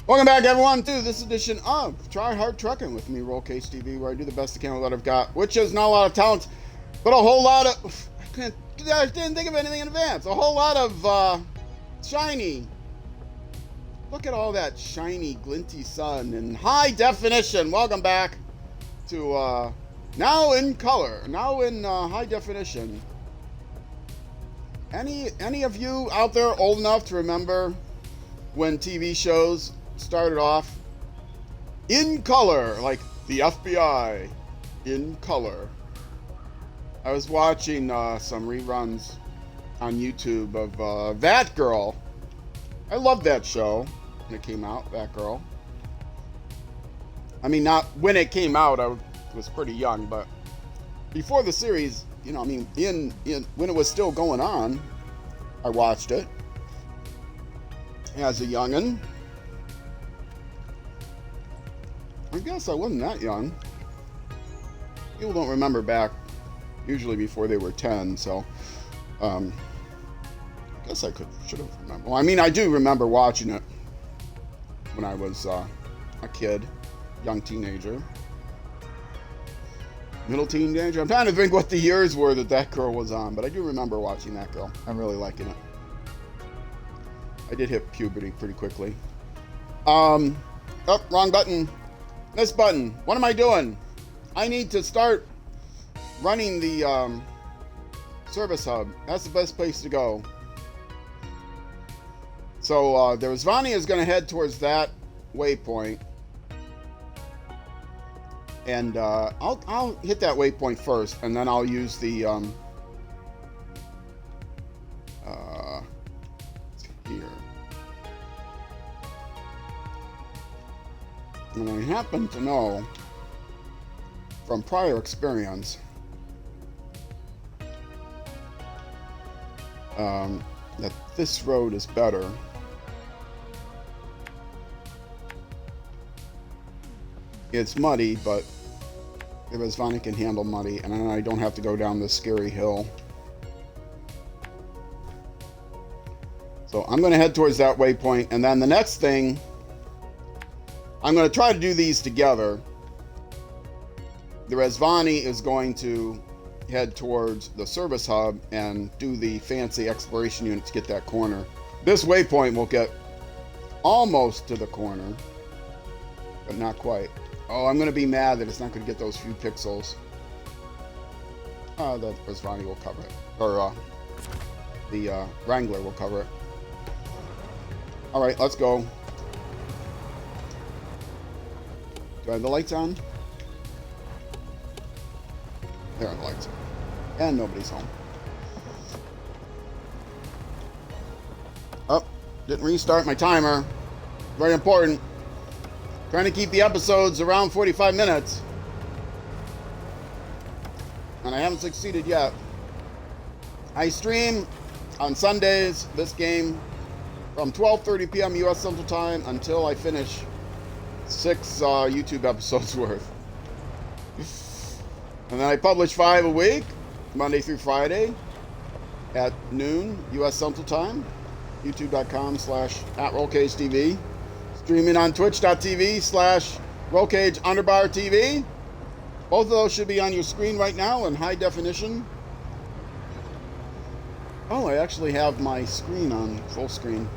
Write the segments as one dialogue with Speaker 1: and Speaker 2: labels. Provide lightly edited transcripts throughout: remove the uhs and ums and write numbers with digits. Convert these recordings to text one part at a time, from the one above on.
Speaker 1: Welcome back, everyone, to this edition of Try Hard Trucking with me, Roll Cage TV, where I do the best I can with what I've got, which is not a lot of talent, but a whole lot of... I didn't think of anything in advance. A whole lot of shiny. Look at all that shiny, glinty sun in high definition. Welcome back to now in color, now in high definition. Any of you out there old enough to remember when TV shows started off in color, like the FBI in color? I was watching some reruns on YouTube of That Girl. I loved that show when it came out, That Girl. I mean, not when it came out, I was pretty young, but before the series, you know, I mean, in when it was still going on, I watched it as a youngin'. I guess I wasn't that young. People don't remember back, usually before they were 10, so I guess I should have remembered. Well, I mean, I do remember watching it when I was a kid, young teenager, middle teenager. I'm trying to think what the years were that Girl was on, but I do remember watching That Girl. I'm really liking it. I did hit puberty pretty quickly. Oh, wrong button. This button. What am I doing? I need to start running the service hub. That's the best place to go. So the Rizvani is going to head towards that waypoint, and I'll hit that waypoint first, and then I'll use the here. And I happen to know from prior experience that this road is better. It's muddy, but the Rizvani can handle muddy, and I don't have to go down this scary hill. So I'm going to head towards that waypoint, and then the next thing, I'm going to try to do these together. The Rizvani is going to head towards the service hub and do the fancy exploration unit to get that corner. This waypoint will get almost to the corner, but not quite. Oh, I'm going to be mad that it's not going to get those few pixels. The Rizvani will cover it. Or the Wrangler will cover it. Alright, let's go. Do I have the lights on? There are the lights. And nobody's home. Oh, didn't restart my timer. Very important. Trying to keep the episodes around 45 minutes. And I haven't succeeded yet. I stream on Sundays this game from 12:30 p.m. U.S. Central Time until I finish 6 YouTube episodes worth. And then I publish 5 a week, Monday through Friday at noon U.S. Central Time. YouTube.com/@RollCageTV. Streaming on Twitch.tv/RollCage_TV. Both of those should be on your screen right now in high definition. Oh, I actually have my screen on full screen.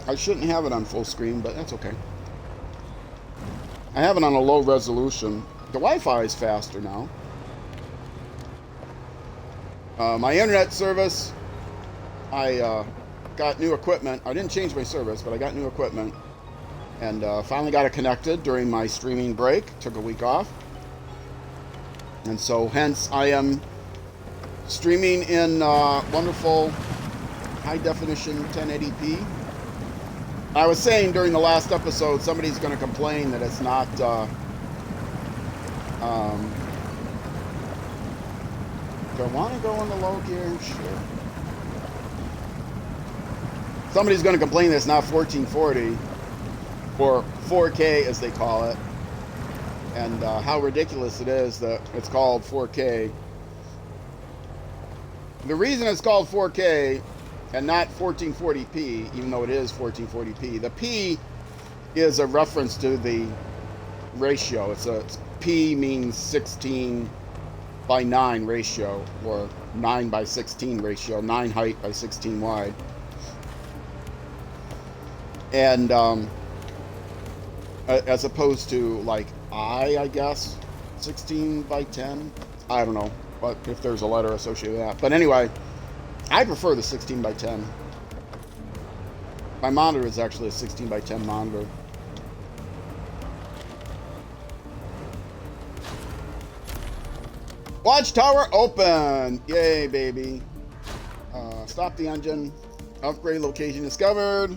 Speaker 1: I shouldn't have it on full screen, but that's okay. I have it on a low resolution. The Wi-Fi is faster now. My internet service, I got new equipment. I didn't change my service, but I got new equipment. And finally got it connected during my streaming break. Took a week off. And so hence I am streaming in wonderful high definition 1080p. I was saying during the last episode, somebody's going to complain that it's not do I want to go in the low gear? Sure. Somebody's going to complain that it's not 1440 or 4K as they call it, and how ridiculous it is that it's called 4K. The reason it's called 4K and not 1440p, even though it is 1440p, the P is a reference to the ratio. It's P means 16 by 9 ratio, or 9 by 16 ratio, 9 height by 16 wide. And as opposed to like I guess 16 by 10. I don't know, but if there's a letter associated with that. But anyway, I prefer the 16 by 10. My monitor is actually a 16 by 10 monitor. Watchtower open! Yay, baby. Stop the engine. Upgrade location discovered.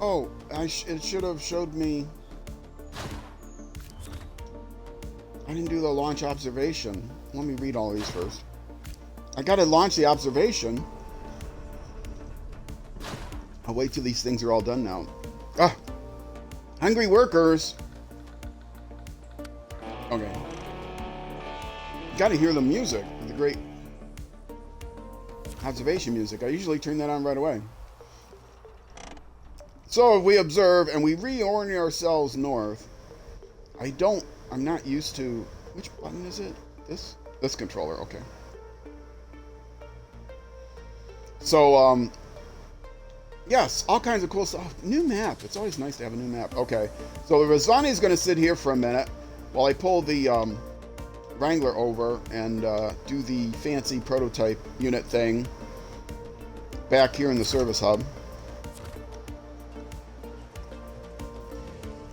Speaker 1: Oh, it should have showed me. I didn't do the launch observation. Let me read all these first. I gotta launch the observation. I'll wait till these things are all done now. Ah! Hungry workers! Okay. Gotta hear the music. The great observation music. I usually turn that on right away. So if we observe and we reorient ourselves north, I'm not used to, which button is it? This controller, okay. So, yes, all kinds of cool stuff. New map, it's always nice to have a new map. Okay, so the Razvani is gonna sit here for a minute while I pull the Wrangler over and do the fancy prototype unit thing back here in the service hub.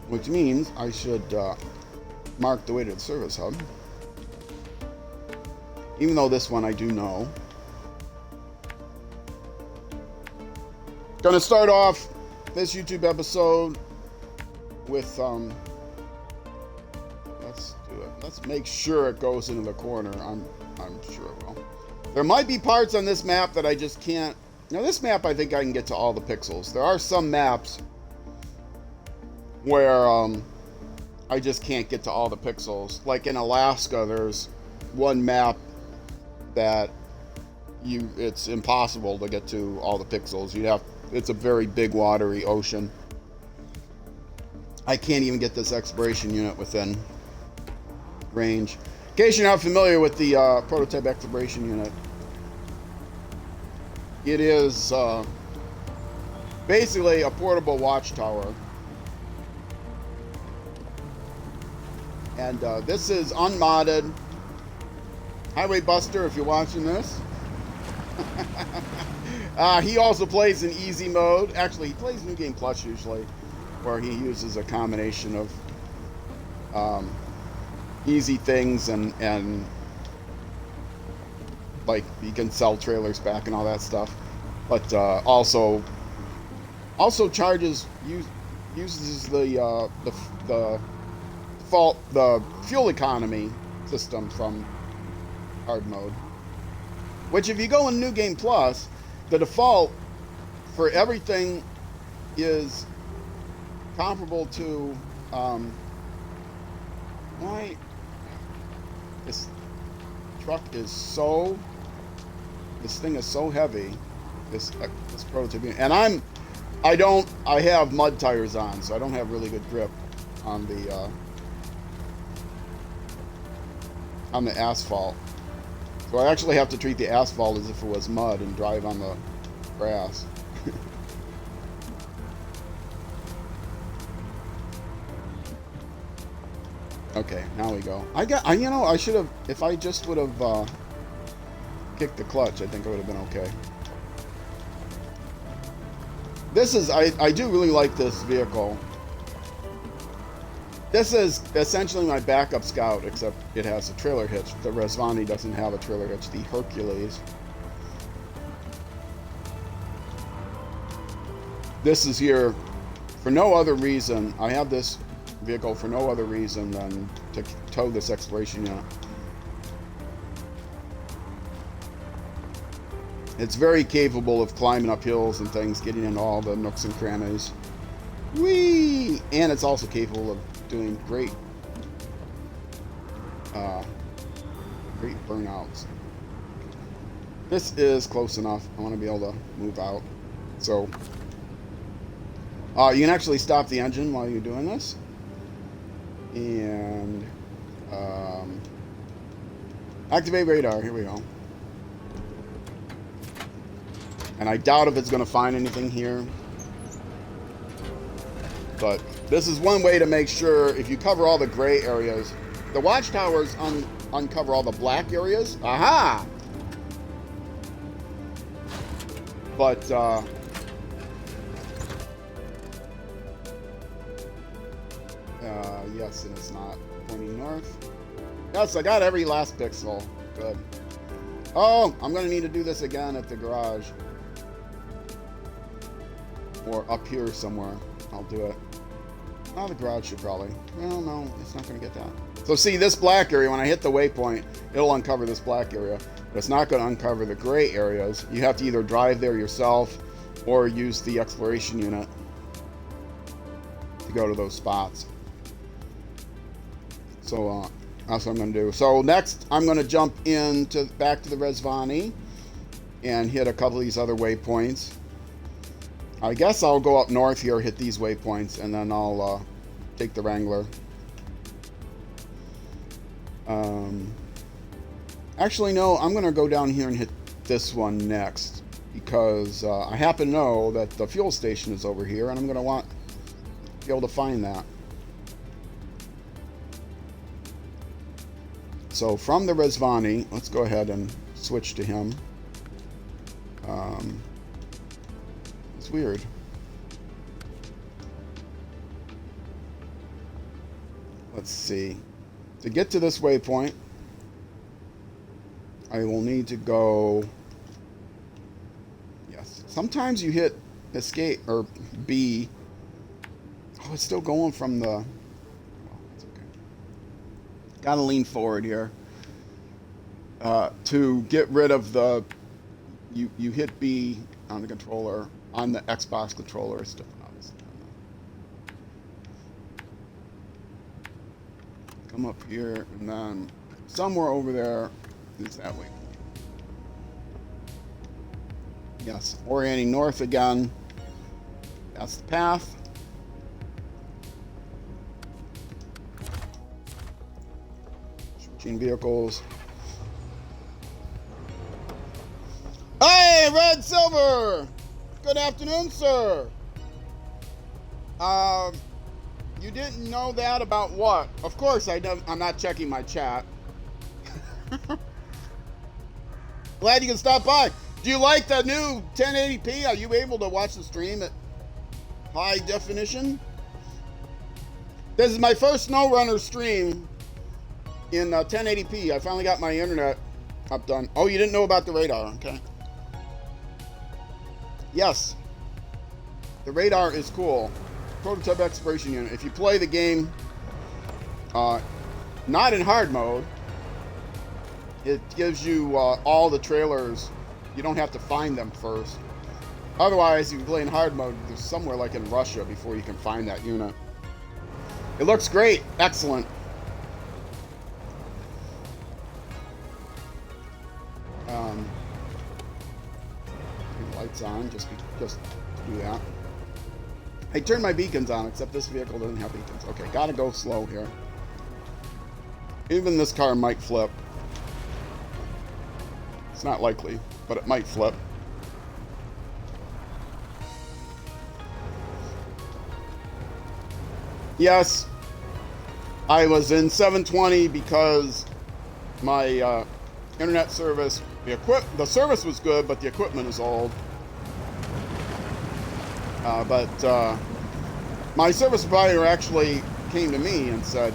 Speaker 1: Which means I should mark the way to the service hub. Even though this one I do know. Gonna start off this YouTube episode with let's do it. Let's make sure it goes into the corner. I'm sure it will. There might be parts on this map that I just can't. Now this map I think I can get to all the pixels. There are some maps where I just can't get to all the pixels. Like in Alaska, there's one map that it's impossible to get to all the pixels. It's a very big watery ocean. I can't even get this exploration unit within range. In case you're not familiar with the prototype exploration unit, it is basically a portable watchtower. And this is unmodded. Highway Buster, if you're watching this. He also plays in easy mode. Actually, he plays New Game Plus usually, where he uses a combination of easy things and like you can sell trailers back and all that stuff. But also uses the fuel economy system from hard mode, which if you go in New Game Plus, the default for everything is comparable to why this truck is so, this thing is so heavy, this prototype, and I have mud tires on, so I don't have really good grip on the asphalt. So I actually have to treat the asphalt as if it was mud and drive on the grass. Okay, now we go. I should have, if I just would have kicked the clutch, I think I would have been okay. This is, I do really like this vehicle. This is essentially my backup Scout, except it has a trailer hitch. The Razvani doesn't have a trailer hitch, the Hercules. This is here for no other reason. I have this vehicle for no other reason than to tow this exploration unit. It's very capable of climbing up hills and things, getting into all the nooks and crannies. Whee! And it's also capable of doing great burnouts. This is close enough. I want to be able to move out. So You can actually stop the engine while you're doing this. And activate radar. Here we go. And I doubt if it's going to find anything here. But this is one way to make sure if you cover all the gray areas. The watchtowers uncover all the black areas. Aha! But, yes, and it's not pointing north. Yes, I got every last pixel. Good. Oh, I'm going to need to do this again at the garage. Or up here somewhere. I'll do it. Oh, the garage should probably. Well, no, it's not going to get that. So see, this black area, when I hit the waypoint, it'll uncover this black area. But it's not going to uncover the gray areas. You have to either drive there yourself or use the exploration unit to go to those spots. So that's what I'm going to do. So next, I'm going to jump back to the Rezvani and hit a couple of these other waypoints. I guess I'll go up north here, hit these waypoints, and then I'll take the Wrangler. Actually, no, I'm going to go down here and hit this one next because I happen to know that the fuel station is over here, and I'm going to want to be able to find that. So from the Rezvani, let's go ahead and switch to him. It's weird. Let's see. To get to this waypoint, I will need to go... Yes. Sometimes you hit escape, or B. Oh, it's still going from the... Well, it's okay. Gotta lean forward here. To get rid of the... You hit B on the controller. On the Xbox controller, it's different, obviously. Come up here, and then somewhere over there is that way. Yes, orienting north again. That's the path. Switching vehicles. Hey, Red Silver! Good afternoon, sir. You didn't know that about what? Of course, I'm not checking my chat. Glad you can stop by. Do you like the new 1080p? Are you able to watch the stream at high definition? This is my first SnowRunner stream in 1080p. I finally got my internet up done. Oh, you didn't know about the radar, okay. Yes, the radar is cool. Prototype exploration unit. If you play the game not in hard mode, it gives you all the trailers. You don't have to find them first. Otherwise, if you play in hard mode, there's somewhere like in Russia before you can find that unit. It looks great. Excellent. Lights on, just do that. I turned my beacons on, except this vehicle doesn't have beacons. Okay, gotta go slow here. Even this car might flip. It's not likely, but it might flip. Yes, I was in 720 because my internet service, the service was good, but the equipment is old. But my service provider actually came to me and said,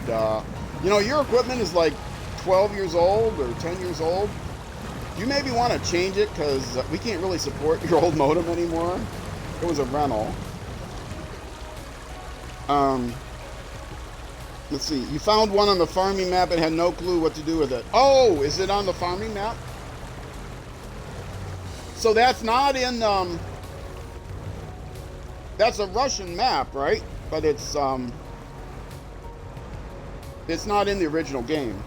Speaker 1: you know, your equipment is like 12 years old or 10 years old. You maybe want to change it because we can't really support your old modem anymore. It was a rental. Let's see. You found one on the farming map and had no clue what to do with it. Oh, is it on the farming map? So that's not in... that's a Russian map, right? But it's not in the original game.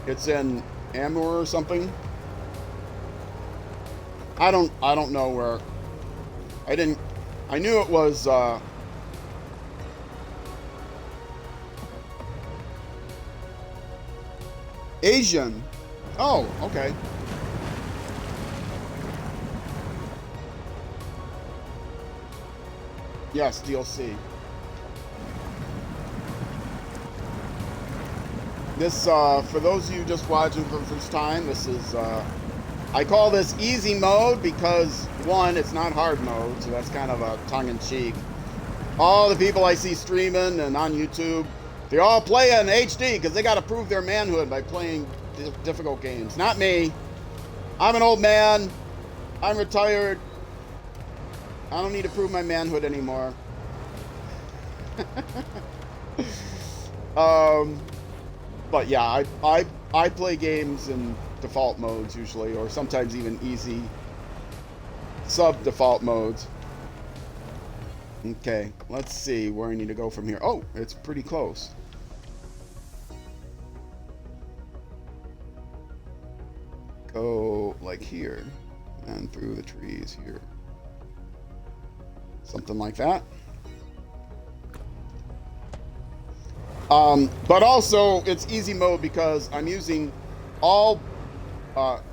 Speaker 1: It's in Amur or something. I don't know where. I didn't I knew it was Asian. Oh, okay. Yes, DLC. This, for those of you just watching for the first time, this is, I call this easy mode because, one, it's not hard mode, so that's kind of a tongue-in-cheek. All the people I see streaming and on YouTube, they all play in HD because they got to prove their manhood by playing difficult games. Not me. I'm an old man. I'm retired. I don't need to prove my manhood anymore. But yeah, I play games in default modes usually, or sometimes even easy sub-default modes. Okay, let's see where I need to go from here. Oh, it's pretty close. Go like here and through the trees here. Something like that. But also it's easy mode because I'm using all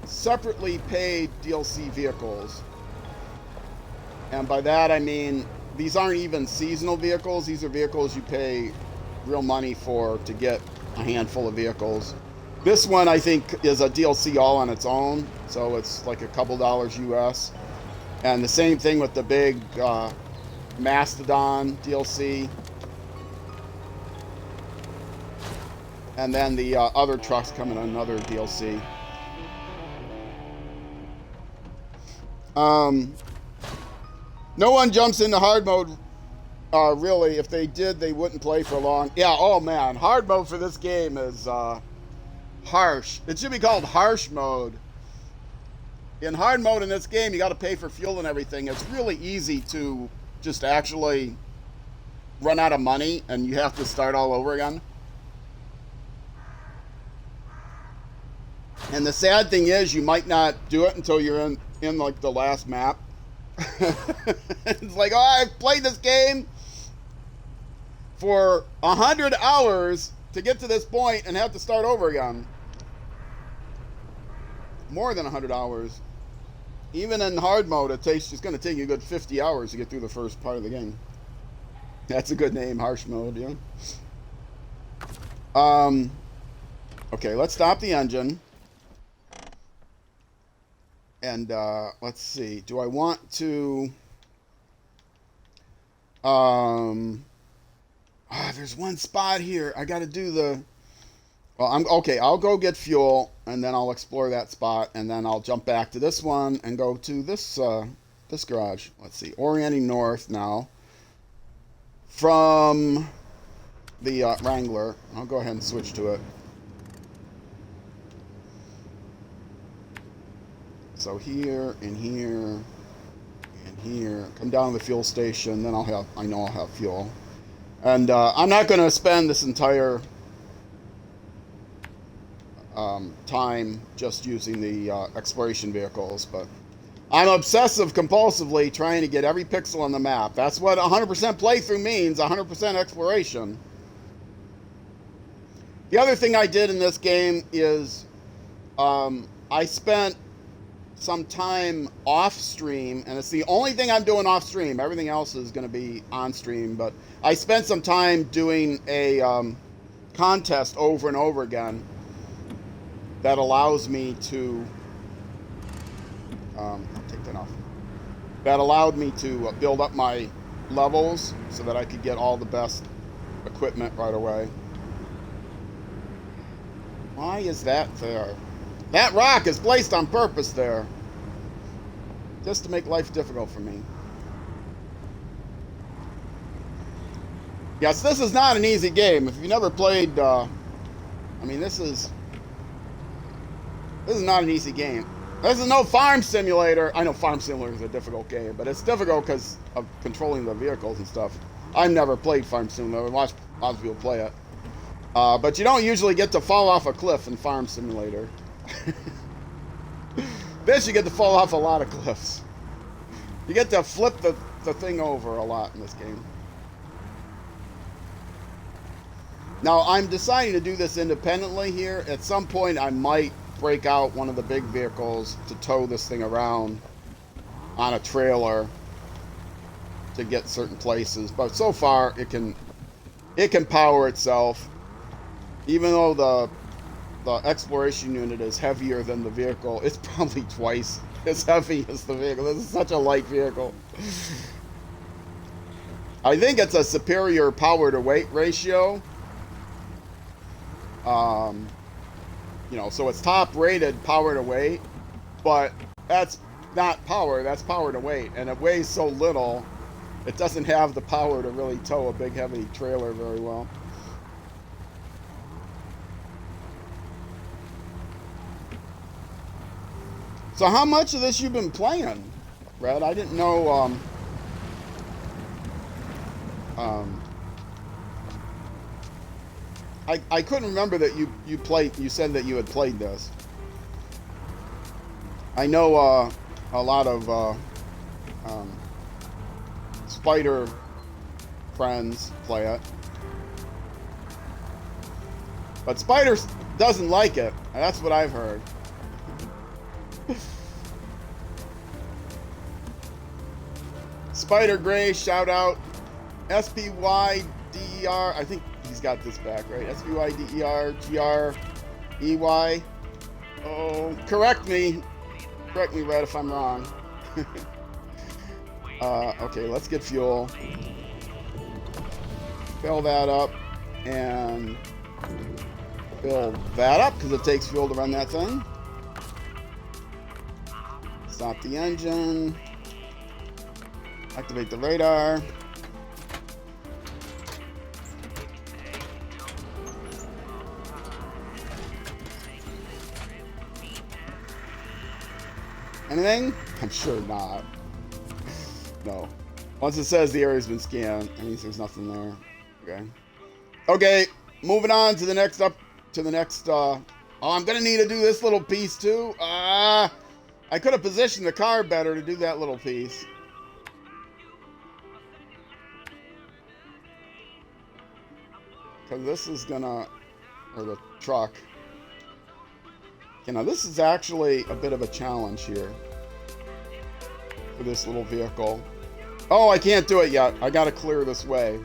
Speaker 1: separately paid DLC vehicles. And by that I mean these aren't even seasonal vehicles. These are vehicles you pay real money for to get a handful of vehicles. This one I think is a DLC all on its own, so it's like a couple dollars US. And the same thing with the big Mastodon DLC. And then the other trucks come in another DLC. No one jumps into hard mode, really. If they did, they wouldn't play for long. Yeah, oh man, hard mode for this game is harsh. It should be called harsh mode. In hard mode in this game, you got to pay for fuel and everything. It's really easy to just actually run out of money and you have to start all over again. And the sad thing is, you might not do it until you're in like the last map. It's like, oh, I've played this game for 100 hours to get to this point and have to start over again. More than 100 hours. Even in hard mode, it's going to take you a good 50 hours to get through the first part of the game. That's a good name, harsh mode, yeah. Okay, let's stop the engine. And let's see. Do I want to? There's one spot here. I got to do the. Well, I'm okay. I'll go get fuel, and then I'll explore that spot, and then I'll jump back to this one and go to this this garage. Let's see. Orienting north now from the Wrangler. I'll go ahead and switch to it. So here and here and here, come down to the fuel station, then I know I'll have fuel. And I'm not going to spend this entire time just using the exploration vehicles, but I'm obsessive compulsively trying to get every pixel on the map. That's what 100% playthrough means, 100% exploration. The other thing I did in this game is I spent some time off stream, and it's the only thing I'm doing off stream. Everything else is going to be on stream, but I spent some time doing a contest over and over again that allows me to I'll take that off. That allowed me to build up my levels so that I could get all the best equipment right away. Why is that there? That rock is placed on purpose there, just to make life difficult for me. Yes, this is not an easy game. If you've never played, I mean, this is not an easy game. This is no farm simulator. I know farm simulator is a difficult game, but it's difficult because of controlling the vehicles and stuff. I've never played farm simulator. I watched lots of people play it. But you don't usually get to fall off a cliff in farm simulator. This you get to fall off a lot of cliffs. You get to flip the thing over a lot in this game. Now, I'm deciding to do this independently here. At some point, I might break out one of the big vehicles to tow this thing around on a trailer to get certain places. But so far, it can power itself. Even though the exploration unit is heavier than the vehicle, it's probably twice as heavy as the vehicle. This is such a light vehicle. I think it's a superior power to weight ratio. You know, so it's top rated power to weight, but that's not power, that's power to weight. And it weighs so little, it doesn't have the power to really tow a big heavy trailer very well. So how much of this you've been playing, Red? I didn't know, I couldn't remember that you said that you had played this. I know a lot of Spider friends play it, but Spider doesn't like it. That's what I've heard. Spider Gray, shout out. SPYDER, I think he's got this back, right? SPYDERGREY. Oh, correct me, Red, if I'm wrong. Okay, let's get fuel. Fill that up and fill that up because it takes fuel to run that thing. Stop the engine. Activate the radar. Anything? I'm sure not. No. Once it says the area's been scanned, that means there's nothing there. Okay. Okay, moving on to the next oh, I'm gonna need to do this little piece too. I could have positioned the car better to do that little piece. Because this is gonna, or the truck. You know, this is actually a bit of a challenge here for this little vehicle. Oh, I can't do it yet. I gotta clear this way.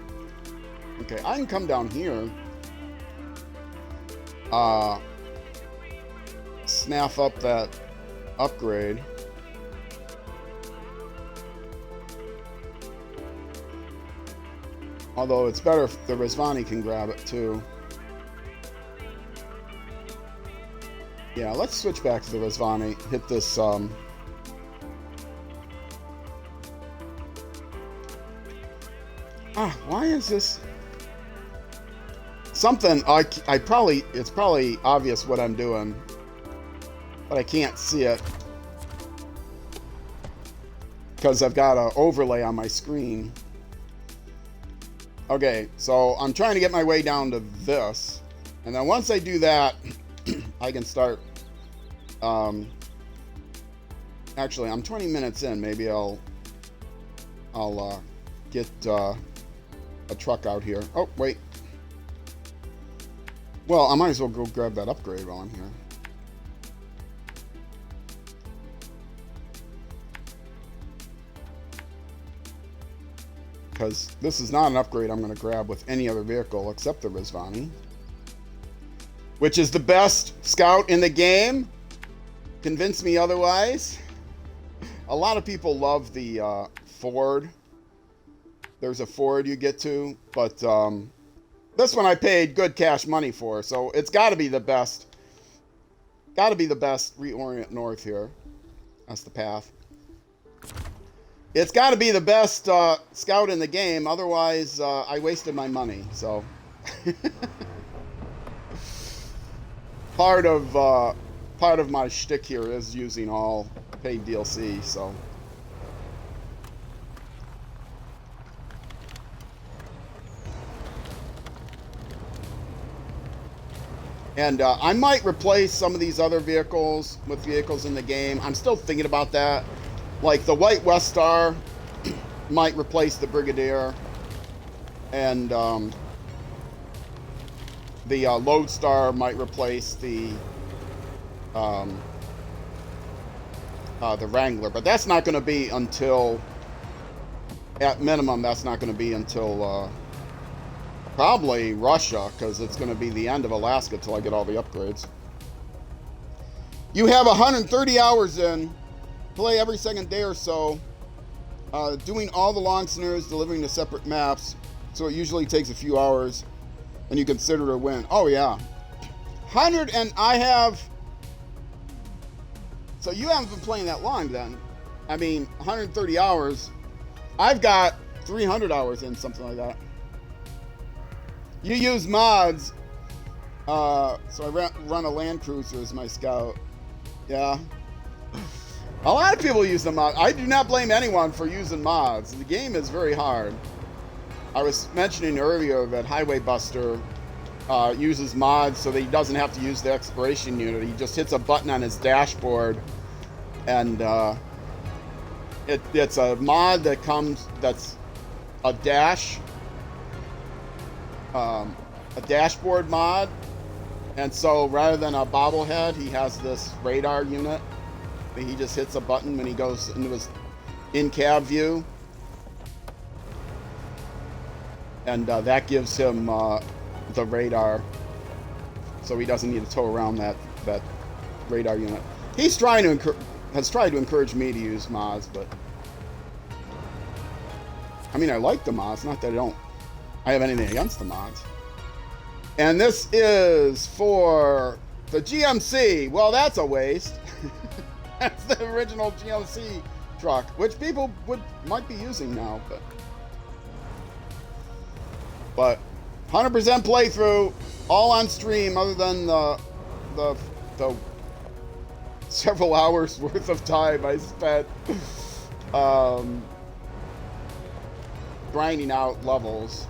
Speaker 1: Okay, I can come down here. Snap up that upgrade. Although it's better if the Rizvani can grab it too. Yeah, let's switch back to the Rizvani. Hit this, why is this? Something, it's probably obvious what I'm doing, but I can't see it. Because I've got an overlay on my screen. Okay, so I'm trying to get my way down to this. And then once I do that, I can start, actually, I'm 20 minutes in. Maybe I'll get a truck out here. Oh, wait. Well, I might as well go grab that upgrade while I'm here. Because this is not an upgrade I'm going to grab with any other vehicle except the Rizvani. Which is the best scout in the game. Convince me otherwise. A lot of people love the Ford. There's a Ford you get to, but this one I paid good cash money for, so it's got to be the best. Got to be the best reorient north here. That's the path. It's got to be the best scout in the game, otherwise I wasted my money, so. Part of my shtick here is using all paid DLC, so. And I might replace some of these other vehicles with vehicles in the game. I'm still thinking about that. Like the White West Star might replace the Brigadier, and the Lodestar might replace the Wrangler, but that's not going to be until, at minimum, that's not going to be until probably Russia, because it's going to be the end of Alaska till I get all the upgrades. You have 130 hours in, play every second day or so, doing all the long scenarios, delivering the separate maps, so it usually takes a few hours, and you consider it a win. Oh yeah. 100, and I have... So you haven't been playing that long then. I mean, 130 hours. I've got 300 hours in, something like that. You use mods. So I run a Land Cruiser as my scout. Yeah. A lot of people use the mod. I do not blame anyone for using mods. The game is very hard. I was mentioning earlier that Highway Buster uses mods so that he doesn't have to use the exploration unit. He just hits a button on his dashboard, and it's a mod that that's a dashboard mod, and so rather than a bobblehead, he has this radar unit. He just hits a button when he goes into his in-cab view, and that gives him the radar, so he doesn't need to tow around that radar unit. He's has tried to encourage me to use mods, but I mean, I like the mods, not that I have anything against the mods. And this is for the GMC. Well, that's a waste. That's the original GMC truck, which people might be using now, but 100% playthrough, all on stream, other than the several hours worth of time I spent grinding out levels.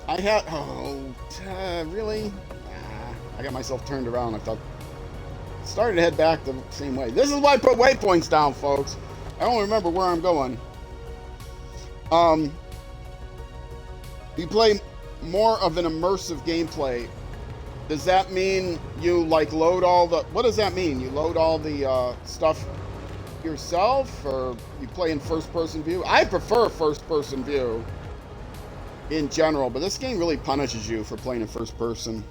Speaker 1: I had, really? I got myself turned around. I thought, started to head back the same way. This is why I put waypoints down, folks. I don't remember where I'm going. You play more of an immersive gameplay. Does that mean you load all the, what does that mean? You load all the stuff yourself, or you play in first person view? I prefer first person view in general, but this game really punishes you for playing in first person.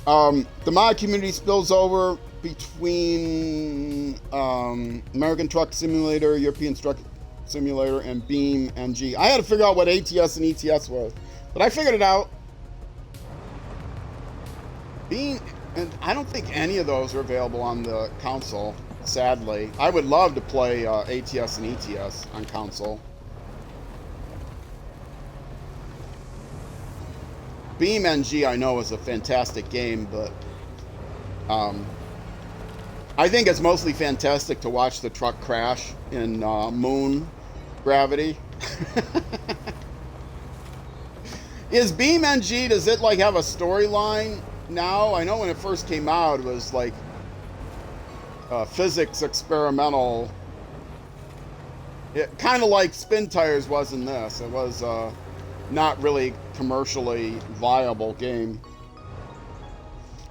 Speaker 1: The mod community spills over between American Truck Simulator, European Truck Simulator, and Beam NG. I had to figure out what ATS and ETS was, but I figured it out. Beam, and I don't think any of those are available on the console, sadly. I would love to play ATS and ETS on console. Beam NG I know is a fantastic game, but I think it's mostly fantastic to watch the truck crash in moon gravity. Is Beam NG, does it have a storyline now? I know when it first came out it was physics experimental. It kind of like Spintires was in this. It was not really commercially viable game.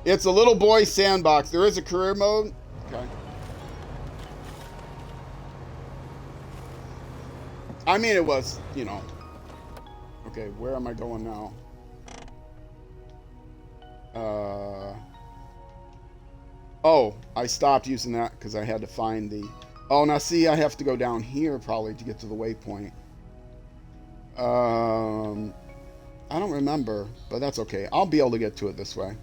Speaker 1: It's a little boy sandbox. There is a career mode. Okay. I mean, it was, Okay, where am I going now? Oh, I stopped using that because I had to find the... Oh, now see, I have to go down here probably to get to the waypoint. I don't remember, but that's okay. I'll be able to get to it this way.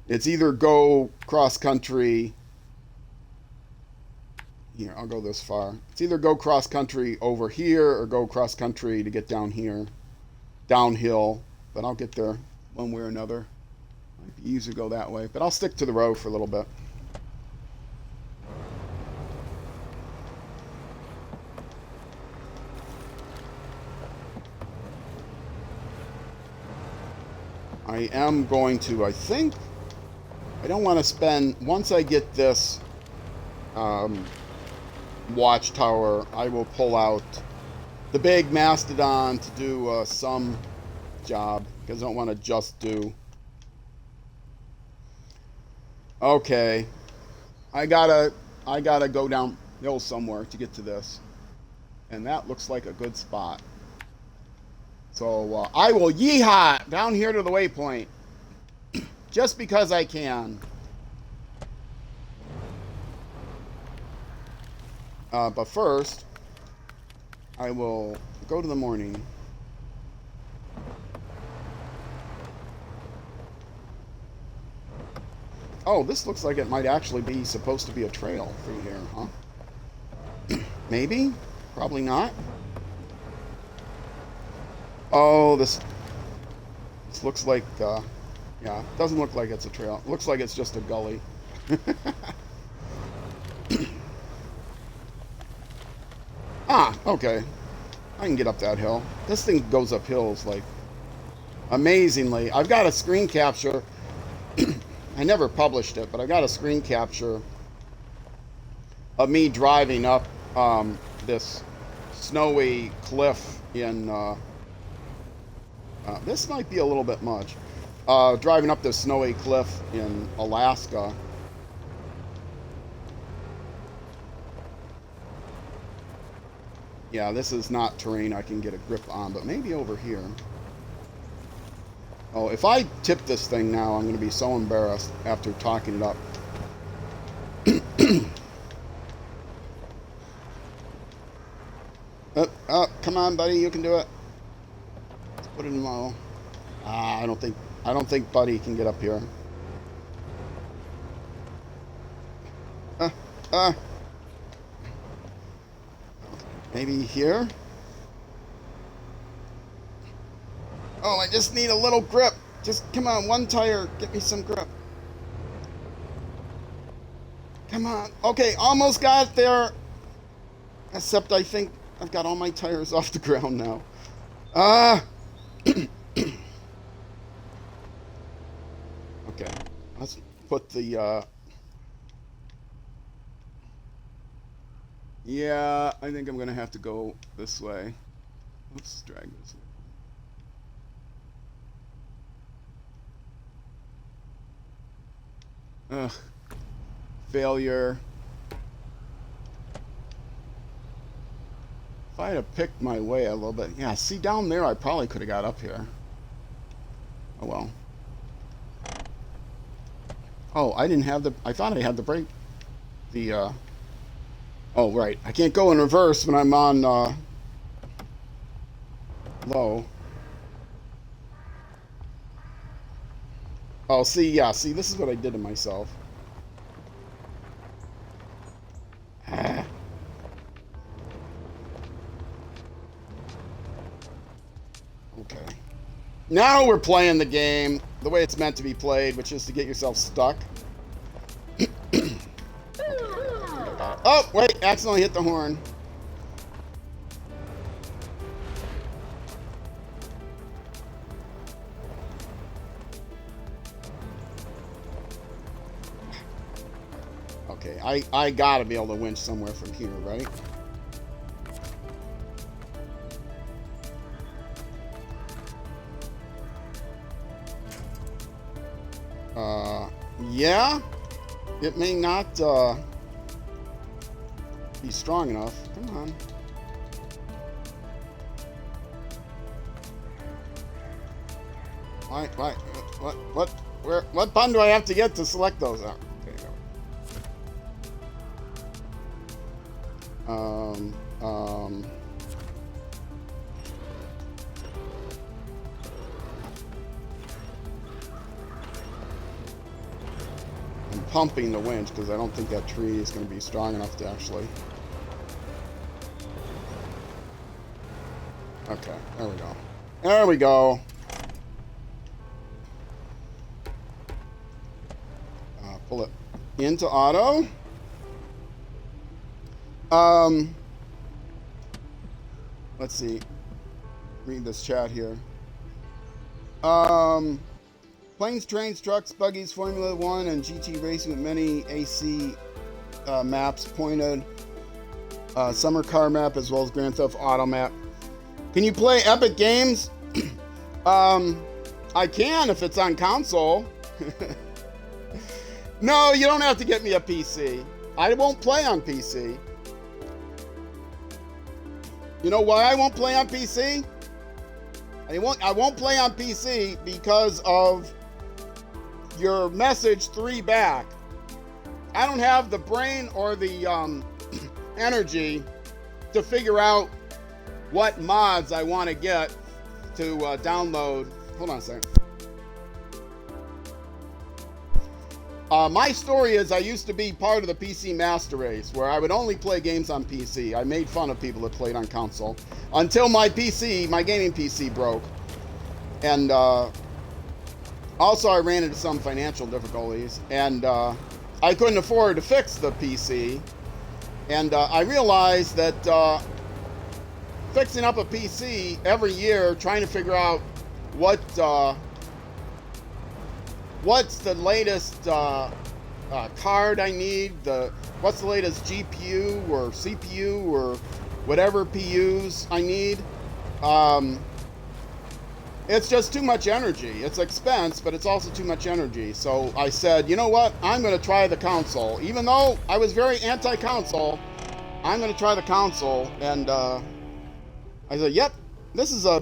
Speaker 1: It's either go cross-country... Here, I'll go this far. It's either go cross-country over here or go cross-country to get down here. Downhill. But I'll get there one way or another. Might be easier to go that way. But I'll stick to the road for a little bit. I am going to, I think, I don't want to spend, once I get this watchtower, I will pull out the big mastodon to do some job, because I don't want to just do. Okay, I gotta go downhill somewhere to get to this, and that looks like a good spot. So I will yeehaw down here to the waypoint, just because I can. But first, I will go to the morning. Oh, this looks like it might actually be supposed to be a trail through here, huh? Maybe? Probably not. Oh, this looks like, yeah, it doesn't look like it's a trail. It looks like it's just a gully. Ah, okay. I can get up that hill. This thing goes up hills, like, amazingly. I've got a screen capture. I never published it, but I got a screen capture of me driving up this snowy cliff in, this might be a little bit much, driving up this snowy cliff in Alaska. Yeah, this is not terrain I can get a grip on, but maybe over here. Oh, if I tip this thing now, I'm going to be so embarrassed after talking it up. Come on, buddy, you can do it. Let's put it in low. I don't think Buddy can get up here. Maybe here? Oh, I just need a little grip. Just, come on, one tire. Get me some grip. Come on. Okay, almost got there. Except I think I've got all my tires off the ground now. Okay. Let's put the, yeah, I think I'm going to have to go this way. Let's drag this way. Ugh. Failure. If I had picked my way a little bit. Yeah, see, down there I probably could have got up here. Oh, well. Oh, I didn't have the... I thought I had the brake. The, Oh, right. I can't go in reverse when I'm on, low. Oh, see, yeah, see, this is what I did to myself. Ah. Okay. Now we're playing the game the way it's meant to be played, which is to get yourself stuck. Oh, wait, accidentally hit the horn. Okay, I gotta be able to winch somewhere from here, right? Yeah. It may not, be strong enough. Come on. What button do I have to get to select those? Oh, okay, I'm pumping the winch because I don't think that tree is going to be strong enough to actually. Okay, there we go. There we go. Pull it into auto. Let's see. Read this chat here. Planes, trains, trucks, buggies, Formula 1, and GT racing with many AC maps pointed. Summer car map as well as Grand Theft Auto map. Can you play Epic Games? I can if it's on console. No, you don't have to get me a PC. I won't play on PC. You know why I won't play on PC? I won't play on PC because of your message 3 back. I don't have the brain or the energy to figure out what mods I want to get to download. Hold on a second. My story is I used to be part of the PC Master Race where I would only play games on PC. I made fun of people that played on console until my gaming PC broke. And also I ran into some financial difficulties and I couldn't afford to fix the PC. And I realized that fixing up a PC every year, trying to figure out what's the latest card I need, what's the latest GPU or CPU or whatever PUs I need. It's just too much energy. It's expense, but it's also too much energy. So I said, you know what? I'm going to try the console. Even though I was very anti-console, I'm going to try the console. And I said, yep, this is a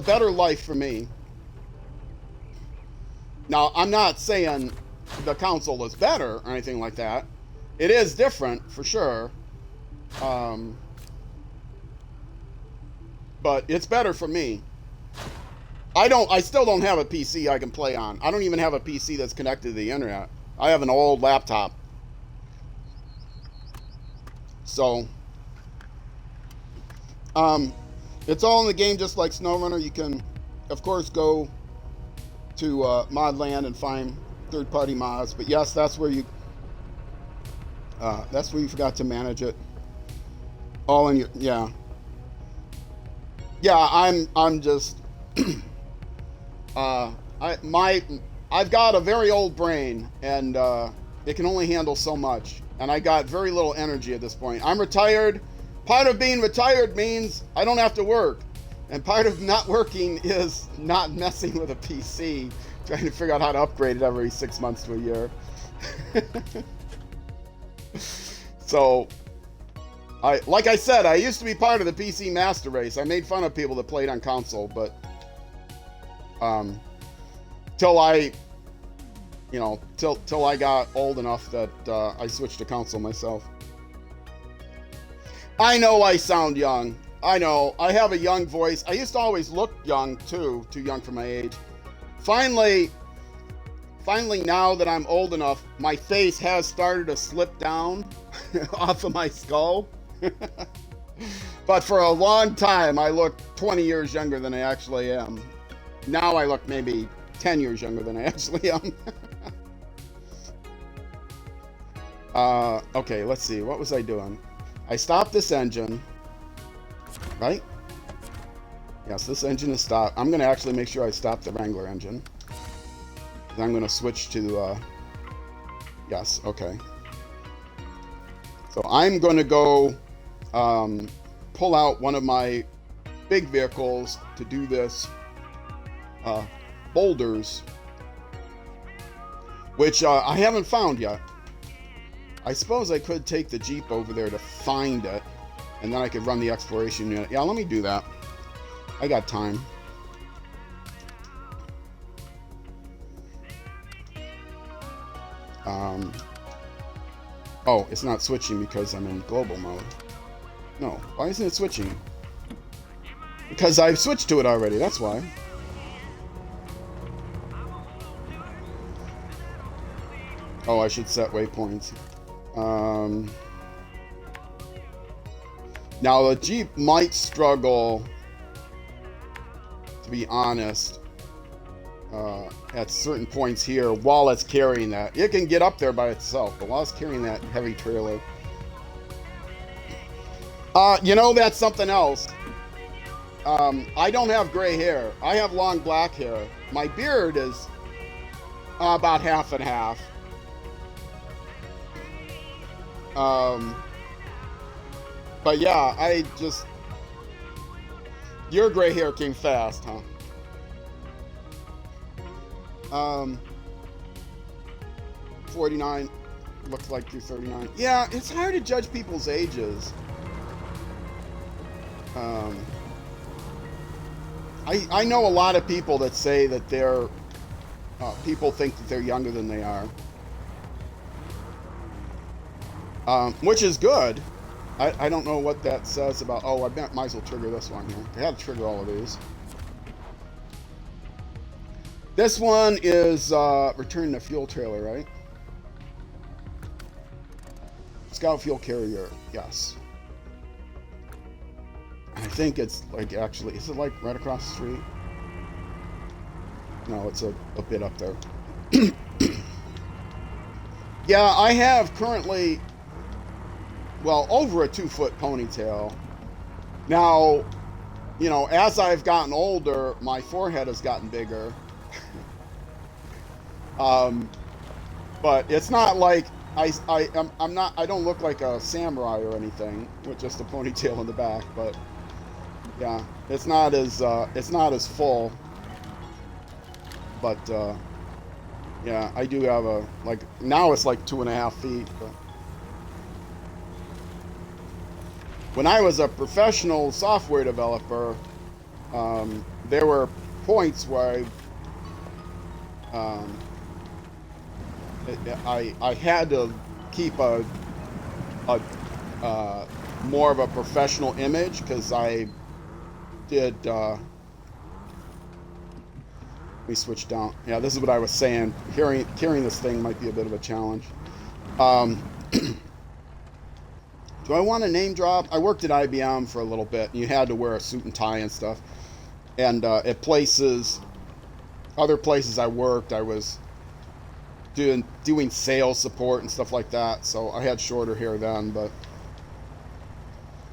Speaker 1: better life for me. Now, I'm not saying the console is better or anything like that. It is different, for sure. But it's better for me. I still don't have a PC I can play on. I don't even have a PC that's connected to the internet. I have an old laptop. So, it's all in the game just like SnowRunner. You can, of course, go to Modland and find third-party mods. But yes, that's where you forgot to manage it. All in your, yeah. Yeah, I'm just I've got a very old brain and it can only handle so much, and I got very little energy at this point. I'm retired. Part of being retired means I don't have to work, and part of not working is not messing with a PC, trying to figure out how to upgrade it every 6 months to a year. So like I said, I used to be part of the PC Master Race. I made fun of people that played on console, but till I got old enough that I switched to console myself. I know I sound young. I know I have a young voice. I used to always look young too young for my age. Finally, now that I'm old enough, my face has started to slip down off of my skull. But for a long time, I looked 20 years younger than I actually am. Now I look maybe 10 years younger than I actually am. Okay, let's see. What was I doing? I stopped this engine, right? Yes, this engine is stopped. I'm going to actually make sure I stop the Wrangler engine. I'm going to switch to, yes, okay. So I'm going to go pull out one of my big vehicles to do this boulders, which I haven't found yet. I suppose I could take the Jeep over there to find it, and then I could run the exploration unit. Yeah, let me do that. I got time. Oh, it's not switching because I'm in global mode. No, why isn't it switching? Because I've switched to it already, that's why. Oh, I should set waypoints. Now the Jeep might struggle, to be honest, at certain points here while it's carrying that. It can get up there by itself, but while it's carrying that heavy trailer. You know, that's something else. I don't have gray hair. I have long black hair. My beard is About half and half. But yeah, your gray hair came fast, huh? 49 looks like you're 39. Yeah, it's hard to judge people's ages. I know a lot of people that say that they're people think that they're younger than they are, which is good. I don't know what that says about. Oh, I might as well trigger this one here. I had to trigger all of these. This one is return the fuel trailer, right? Scout fuel carrier, yes. I think it's like actually, is it like right across the street? No, it's a bit up there. Yeah, I have currently, well, over a 2-foot ponytail. Now, you know, as I've gotten older, my forehead has gotten bigger. But it's not like I don't look like a samurai or anything with just a ponytail in the back, but yeah, it's not as full. But yeah, I do have a, like, now it's like 2.5 feet. But when I was a professional software developer, there were points where I had to keep a more of a professional image because I did. Let me switch down. Yeah, this is what I was saying. Carrying this thing might be a bit of a challenge. Do I want to name drop? I worked at IBM for a little bit, and you had to wear a suit and tie and stuff. And at other places I worked, I was doing sales support and stuff like that. So I had shorter hair then, but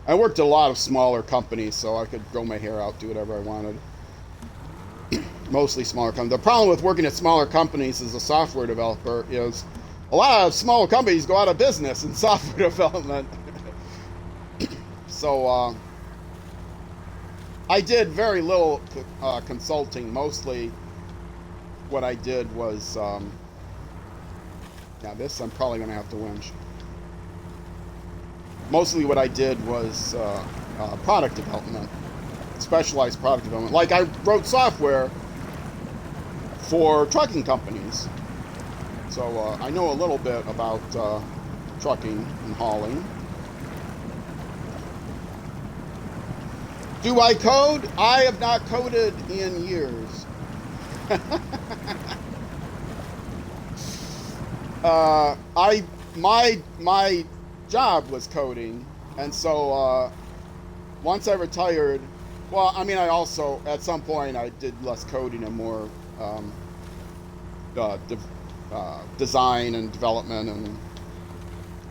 Speaker 1: I worked at a lot of smaller companies, so I could grow my hair out, do whatever I wanted. Mostly smaller companies. The problem with working at smaller companies as a software developer is a lot of small companies go out of business in software development. So I did very little consulting. Mostly what I did was, yeah, this I'm probably going to have to winch. Mostly what I did was product development, specialized product development. Like I wrote software for trucking companies. So I know a little bit about trucking and hauling. Do I code? I have not coded in years. My job was coding, and so once I retired, well, I mean, I also at some point I did less coding and more design and development and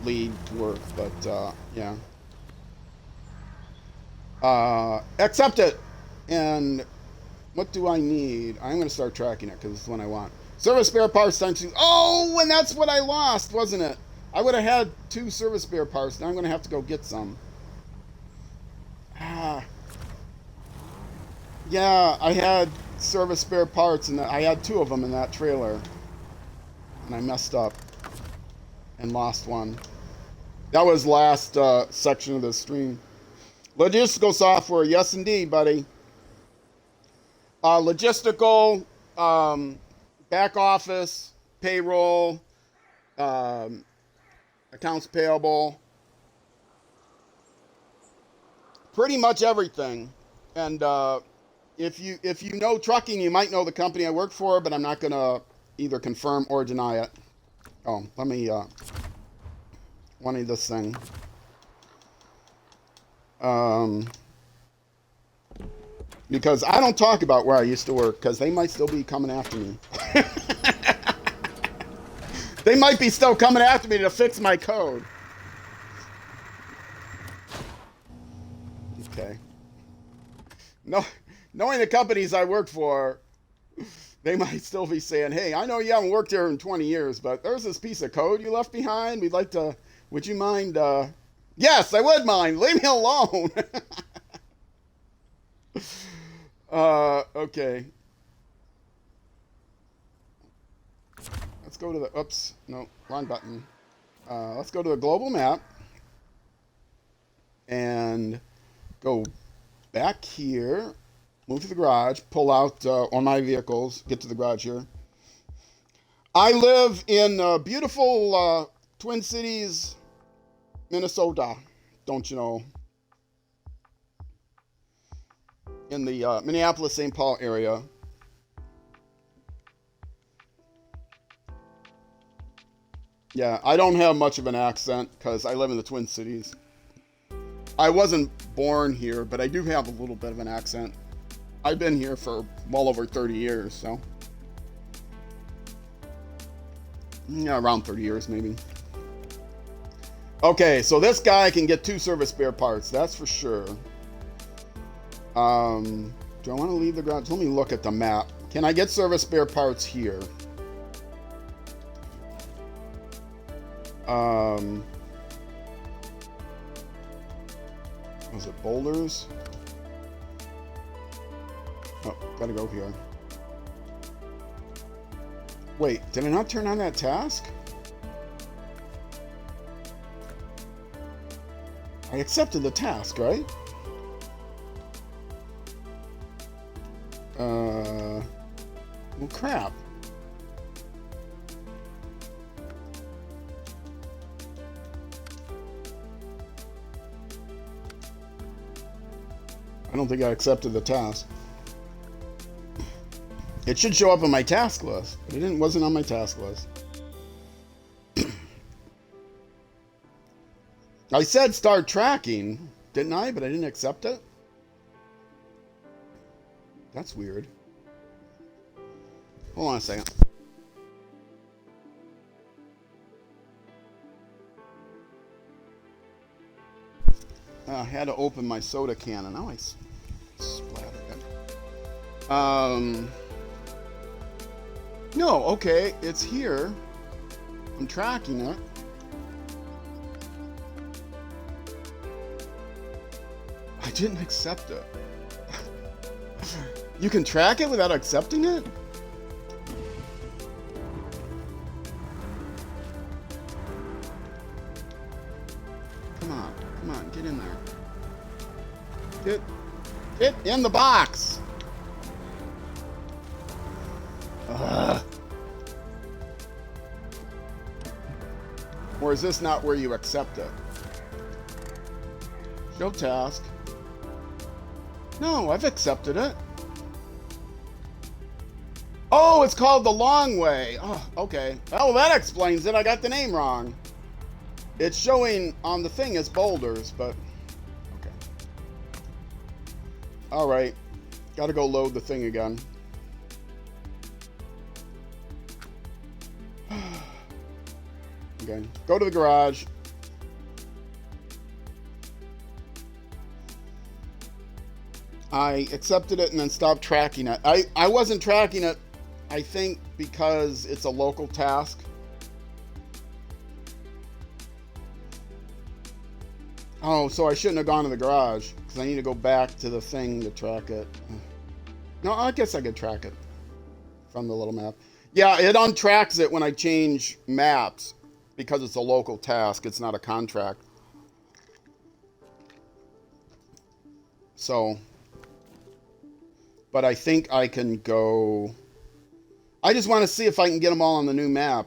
Speaker 1: lead work, but yeah. Accept it. And what do I need? I'm going to start tracking it because it's the one I want. Service spare parts times 2. Oh, and that's what I lost, wasn't it? I would have had 2 service spare parts. Now I'm going to have to go get some. Yeah, I had service spare parts, and I had 2 of them in that trailer. And I messed up and lost one. That was last section of the stream. Logistical software, yes indeed, buddy. Logistical, back office, payroll, accounts payable, pretty much everything. And if you know trucking, you might know the company I work for, but I'm not going to either confirm or deny it. Oh, let me wanting this thing. Because I don't talk about where I used to work, because they might still be coming after me. They might be still coming after me to fix my code. Okay. No, knowing the companies I worked for, They might still be saying, hey, I know you haven't worked here in 20 years, but there's this piece of code you left behind. We'd like to, would you mind? Yes, I would mind. Leave me alone. Okay. Let's go to the, oops, no, wrong button. Let's go to the global map and go back here, move to the garage, pull out on my vehicles, get to the garage here. I live in beautiful Twin Cities, Minnesota, don't you know? In the Minneapolis-St. Paul area. Yeah, I don't have much of an accent because I live in the Twin Cities. I wasn't born here, but I do have a little bit of an accent. I've been here for well over 30 years, so. Yeah, around 30 years maybe. Okay, so this guy can get 2 service spare parts, that's for sure. Do I want to leave the garage? Let me look at the map. Can I get service spare parts here? Was it boulders? Oh, gotta go here. Wait, did I not turn on that task? I accepted the task, right? Well, crap. I don't think I accepted the task. It should show up on my task list, but it wasn't on my task list. I said start tracking, didn't I? But I didn't accept it. That's weird. Hold on a second. I had to open my soda can, and now I splattered it. No, okay, it's here. I'm tracking it. I didn't accept it. You can track it without accepting it? Come on, get in there. Get in the box! Ugh. Or is this not where you accept it? Show task. No, I've accepted it. Oh, it's called the long way. Oh, okay. Well, that explains it. I got the name wrong. It's showing on the thing as boulders, but okay. All right. Got to go load the thing again. Okay. Go to the garage. I accepted it and then stopped tracking it. I wasn't tracking it, I think, because it's a local task. Oh, so I shouldn't have gone to the garage because I need to go back to the thing to track it. No, I guess I could track it from the little map. Yeah, it untracks it when I change maps because it's a local task. It's not a contract. So, but I think I can go. I just want to see if I can get them all on the new map.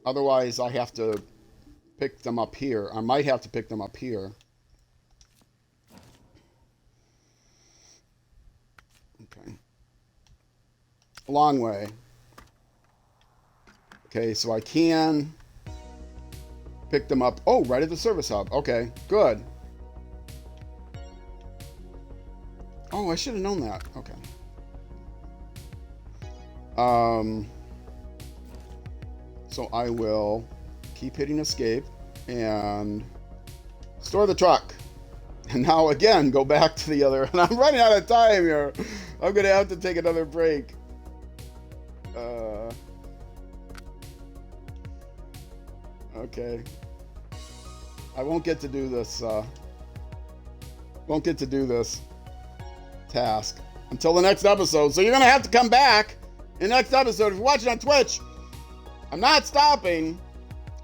Speaker 1: Otherwise, I have to pick them up here. I might have to pick them up here. Okay. A long way. Okay, so I can pick them up. Oh, right at the service hub. Okay, good. Oh, I should have known that. Okay. So I will keep hitting escape and store the truck. And now again, go back to the other. And I'm running out of time here. I'm going to have to take another break. Okay. I won't get to do this, won't get to do this task until the next episode. So you're going to have to come back in the next episode. If you're watching on Twitch, I'm not stopping.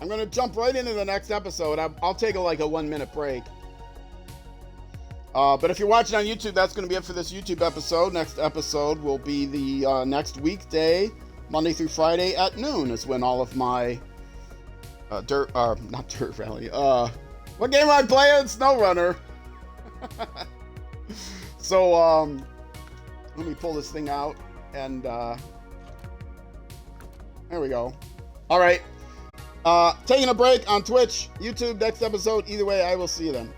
Speaker 1: I'm going to jump right into the next episode. I'll take a 1-minute break. But if you're watching on YouTube, that's going to be it for this YouTube episode. Next episode will be the next weekday, Monday through Friday at noon is when all of my not Dirt Rally. What game am I playing? SnowRunner. So, let me pull this thing out and, there we go. All right. Taking a break on Twitch, YouTube, next episode. Either way, I will see you then.